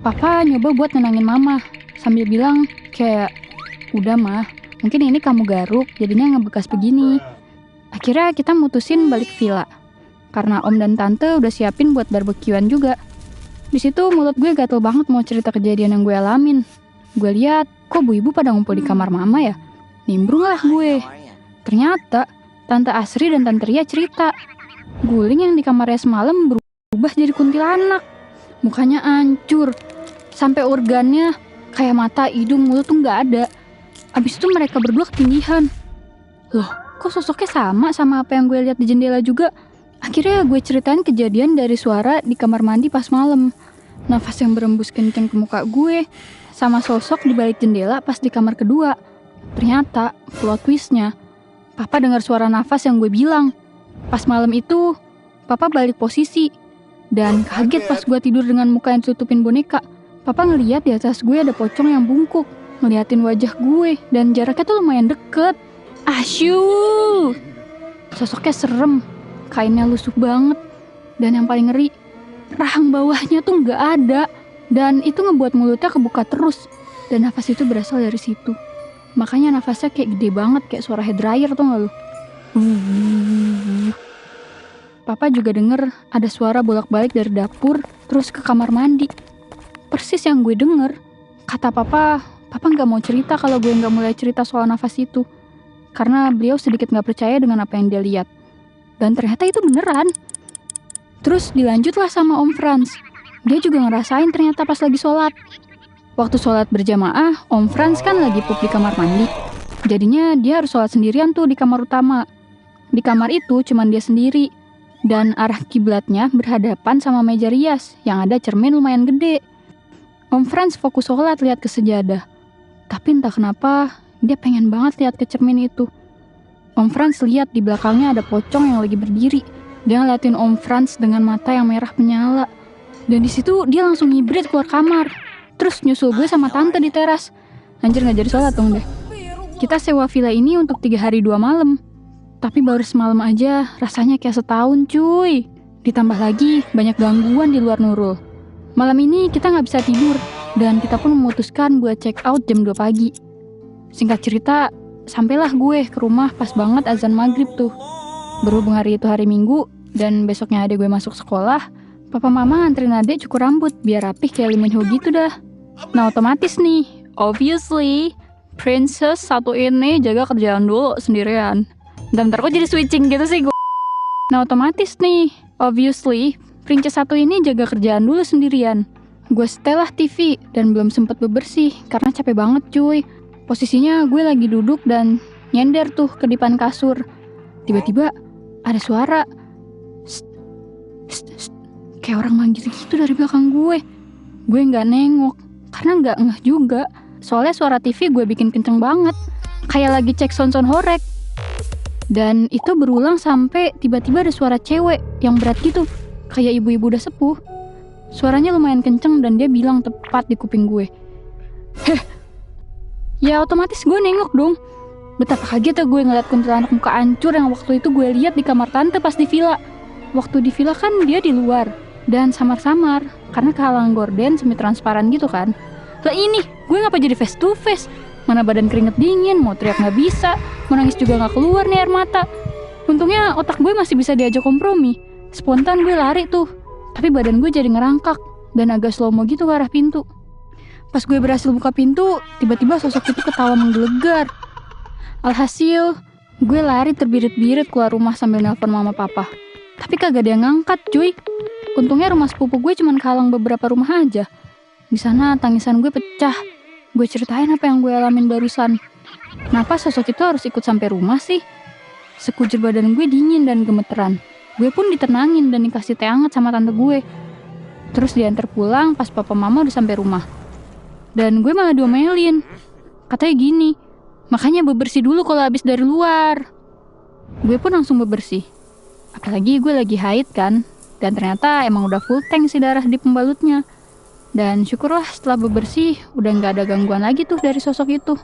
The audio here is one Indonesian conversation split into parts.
Papa nyoba buat nenangin mama, sambil bilang kayak, udah mah, mungkin ini kamu garuk, jadinya ngebekas begini. Akhirnya kita mutusin balik villa, karena om dan tante udah siapin buat barbekyuan juga. Di situ mulut gue gatel banget mau cerita kejadian yang gue alamin. Gue lihat, kok bu ibu pada ngumpul di kamar mama ya? Nimbrung lah gue. Ternyata, Tante Asri dan Tante Ria cerita. Guling yang di kamarnya semalam berubah jadi kuntilanak. Mukanya hancur. Sampai organnya, kayak mata, hidung, mulut tuh nggak ada. Abis itu mereka berdua ketindihan. Loh, kok sosoknya sama apa yang gue lihat di jendela juga? Akhirnya gue ceritain kejadian dari suara di kamar mandi pas malam. Nafas yang berembus kenceng ke muka gue, sama sosok di balik jendela pas di kamar kedua. Ternyata, plot twistnya, Papa dengar suara nafas yang gue bilang. Pas malam itu, Papa balik posisi. Dan kaget pas gue tidur dengan muka yang tutupin boneka. Papa ngeliat di atas gue ada pocong yang bungkuk, ngeliatin wajah gue, dan jaraknya tuh lumayan deket. Asyuh! Sosoknya serem, kainnya lusuh banget. Dan yang paling ngeri, rahang bawahnya tuh nggak ada. Dan itu ngebuat mulutnya kebuka terus. Dan nafas itu berasal dari situ. Makanya nafasnya kayak gede banget, kayak suara hair dryer tuh nggak lu? Papa juga denger ada suara bolak-balik dari dapur terus ke kamar mandi. Persis yang gue denger. Kata Papa nggak mau cerita kalau gue nggak mulai cerita soal nafas itu. Karena beliau sedikit nggak percaya dengan apa yang dia lihat. Dan ternyata itu beneran. Terus dilanjutlah sama Om Franz. Dia juga ngerasain ternyata pas lagi sholat. Waktu sholat berjamaah, Om Franz kan lagi pup di kamar mandi. Jadinya dia harus sholat sendirian tuh di kamar utama. Di kamar itu cuman dia sendiri. Dan arah kiblatnya berhadapan sama meja rias yang ada cermin lumayan gede. Om Franz fokus sholat lihat ke sejadah. Tapi entah kenapa dia pengen banget lihat ke cermin itu. Om Franz lihat di belakangnya ada pocong yang lagi berdiri. Dia ngeliatin Om Franz dengan mata yang merah menyala. Dan di situ dia langsung ngibrit keluar kamar. Terus nyusul gue sama tante di teras. Anjir gak jadi sholat dong deh. Kita sewa villa ini untuk 3 hari 2 malam. Tapi baru semalam aja rasanya kayak setahun cuy. Ditambah lagi banyak gangguan di luar Nurul. Malam ini kita gak bisa tidur. Dan kita pun memutuskan buat check out jam 2 pagi. Singkat cerita, sampailah gue ke rumah pas banget azan maghrib tuh. Berhubung hari itu hari Minggu dan besoknya adek gue masuk sekolah, Papa Mama nganterin adek cukur rambut biar rapih kayak Lee Min Ho gitu dah. Nah otomatis nih, obviously, princess satu ini jaga kerjaan dulu sendirian. Dan ntar kok jadi switching gitu sih gue. Nah otomatis nih, obviously, princess satu ini jaga kerjaan dulu sendirian. Gue setelah TV dan belum sempet bebersih karena capek banget cuy. Posisinya gue lagi duduk dan nyender tuh ke depan kasur. Tiba-tiba ada suara "Sst, sst, sst," kayak orang manggil gitu dari belakang gue. Gue gak nengok karena gak ngeh juga. Soalnya suara TV gue bikin kenceng banget, kayak lagi cek sonson horek. Dan itu berulang sampai tiba-tiba ada suara cewek yang berat gitu, kayak ibu-ibu udah sepuh. Suaranya lumayan kenceng dan dia bilang tepat di kuping gue. Heh. Ya otomatis gue nengok dong. Betapa kaget ya gue ngeliat kuntilanak muka hancur yang waktu itu gue lihat di kamar tante pas di villa. Waktu di villa kan dia di luar dan samar-samar karena kehalangan gorden semi transparan gitu kan. Lah ini gue ngapa jadi face to face? Mana badan keringet dingin, mau teriak nggak bisa, mau nangis juga nggak keluar nih air mata. Untungnya otak gue masih bisa diajak kompromi. Spontan gue lari tuh, tapi badan gue jadi ngerangkak dan agak slow mo gitu ke arah pintu. Pas gue berhasil buka pintu, tiba-tiba sosok itu ketawa menggelegar. Alhasil, gue lari terbirit-birit keluar rumah sambil nelpon mama papa. Tapi kagak ada yang ngangkat cuy. Untungnya rumah sepupu gue cuma kehalang beberapa rumah aja. Di sana tangisan gue pecah. Gue ceritain apa yang gue alamin barusan. Kenapa sosok itu harus ikut sampai rumah sih? Sekujur badan gue dingin dan gemeteran. Gue pun ditenangin dan dikasih teh hangat sama tante gue. Terus diantar pulang pas papa mama udah sampai rumah. Dan gue malah diomelin. Katanya gini, makanya bebersih dulu kalau habis dari luar. Gue pun langsung bebersih. Apalagi gue lagi haid kan. Dan ternyata emang udah full tank sih darah di pembalutnya. Dan syukurlah setelah bebersih udah gak ada gangguan lagi tuh dari sosok itu.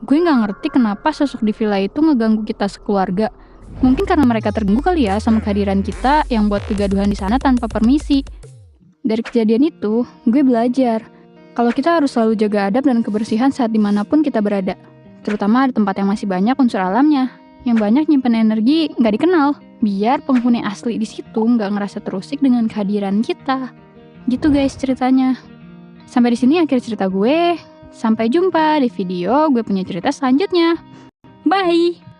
Gue gak ngerti kenapa sosok di villa itu ngeganggu kita sekeluarga. Mungkin karena mereka terganggu kali ya sama kehadiran kita yang buat kegaduhan di sana tanpa permisi. Dari kejadian itu, gue belajar kalau kita harus selalu jaga adab dan kebersihan saat dimanapun kita berada. Terutama di tempat yang masih banyak unsur alamnya, yang banyak nyimpen energi nggak dikenal. Biar penghuni asli di situ nggak ngerasa terusik dengan kehadiran kita. Gitu guys ceritanya. Sampai di sini akhir cerita gue. Sampai jumpa di video gue punya cerita selanjutnya. Bye!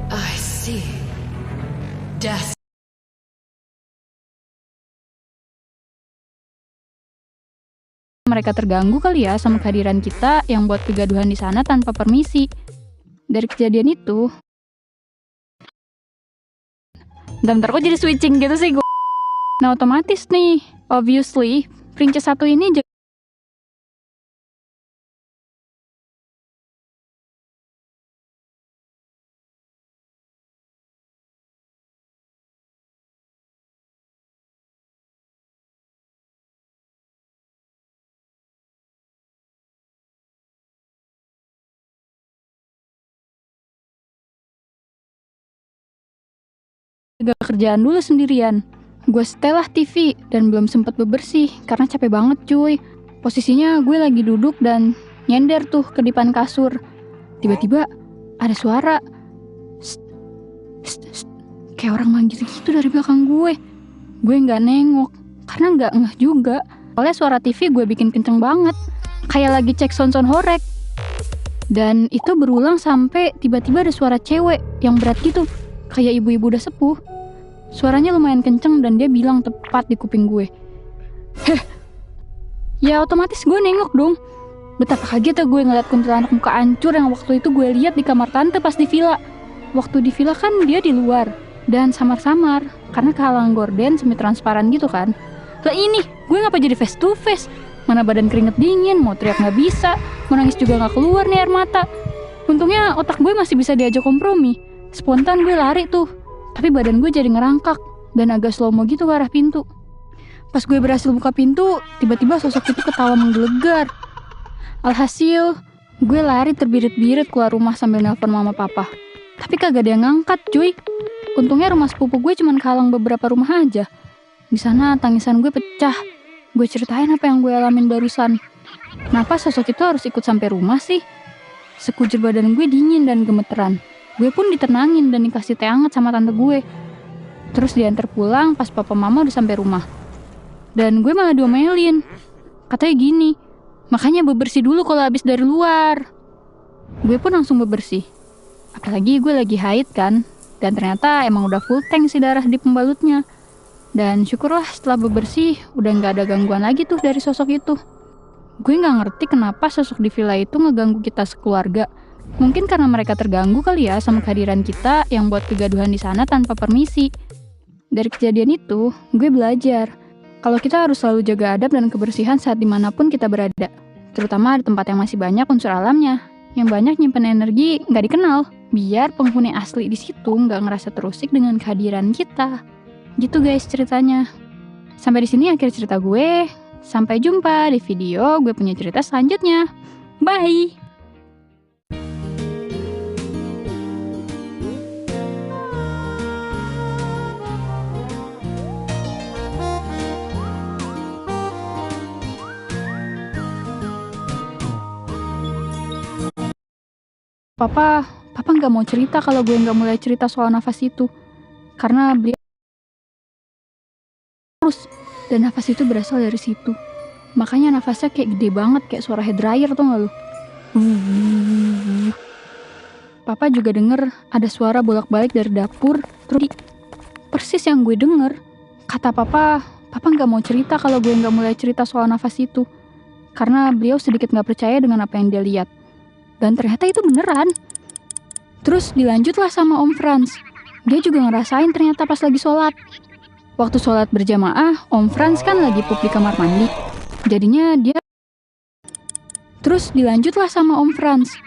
I see. Death. Mereka terganggu kali ya sama kehadiran kita yang buat kegaduhan di sana tanpa permisi. Dari kejadian itu, bentar kok jadi switching gitu sih gue. Nah otomatis nih, obviously, Princess satu ini jaga kerjaan dulu sendirian. Gue setelah TV dan belum sempat bebersih karena capek banget cuy. Posisinya gue lagi duduk dan nyender tuh ke depan kasur. Tiba-tiba ada suara. Sst, sst, sst. Kayak orang manggil gitu dari belakang gue. Gue nggak nengok karena nggak ngeh juga. Soalnya suara TV gue bikin kenceng banget. Kayak lagi cek sonson horek. Dan itu berulang sampai tiba-tiba ada suara cewek yang berat gitu. Kayak ibu-ibu udah sepuh. Suaranya lumayan kenceng dan dia bilang tepat di kuping gue. Heh. Ya otomatis gue nengok dong. Betapa kagetnya gue ngeliat kuntilanak muka hancur yang waktu itu gue lihat di kamar tante pas di villa. Waktu di villa kan dia di luar dan samar-samar karena kehalang gorden semi transparan gitu kan. Lah ini gue ngapa jadi face to face? Mana badan keringet dingin, mau teriak nggak bisa, mau nangis juga nggak keluar nih air mata. Untungnya otak gue masih bisa diajak kompromi. Spontan gue lari tuh, tapi badan gue jadi ngerangkak dan agak slow-mo gitu ke arah pintu. Pas gue berhasil buka pintu, tiba-tiba sosok itu ketawa menggelegar. Alhasil, gue lari terbirit-birit keluar rumah sambil nelpon mama papa. Tapi kagak ada yang ngangkat cuy. Untungnya rumah sepupu gue cuma kalang beberapa rumah aja. Di sana tangisan gue pecah. Gue ceritain apa yang gue alamin barusan. Kenapa sosok itu harus ikut sampai rumah sih? Sekujur badan gue dingin dan gemeteran. Gue pun ditenangin dan dikasih teh hangat sama tante gue. Terus diantar pulang pas papa mama udah sampai rumah. Dan gue malah diomelin. Katanya gini, makanya bebersih dulu kalau habis dari luar. Gue pun langsung bebersih. Apalagi gue lagi haid kan. Dan ternyata emang udah full tank sih darah di pembalutnya. Dan syukurlah setelah bebersih, udah nggak ada gangguan lagi tuh dari sosok itu. Gue nggak ngerti kenapa sosok di villa itu ngeganggu kita sekeluarga. Mungkin karena mereka terganggu kali ya sama kehadiran kita yang buat kegaduhan di sana tanpa permisi. Dari kejadian itu, gue belajar kalau kita harus selalu jaga adab dan kebersihan saat dimanapun kita berada. Terutama di tempat yang masih banyak unsur alamnya, yang banyak nyimpen energi nggak dikenal. Biar penghuni asli di situ nggak ngerasa terusik dengan kehadiran kita. Gitu guys ceritanya. Sampai di sini akhir cerita gue. Sampai jumpa di video gue punya cerita selanjutnya. Bye! Papa nggak mau cerita kalau gue nggak mulai cerita soal nafas itu. Karena beliau terus, dan nafas itu berasal dari situ. Makanya nafasnya kayak gede banget, kayak suara hair dryer, tau gak lu? Papa juga denger ada suara bolak-balik dari dapur. Terus persis yang gue denger. Kata papa nggak mau cerita kalau gue nggak mulai cerita soal nafas itu. Karena beliau sedikit nggak percaya dengan apa yang dia lihat. Dan ternyata itu beneran. Terus dilanjutlah sama Om Franz. Dia juga ngerasain ternyata pas lagi sholat. Waktu sholat berjamaah, Om Franz kan lagi pup di kamar mandi. Jadinya dia... Terus dilanjutlah sama Om Franz.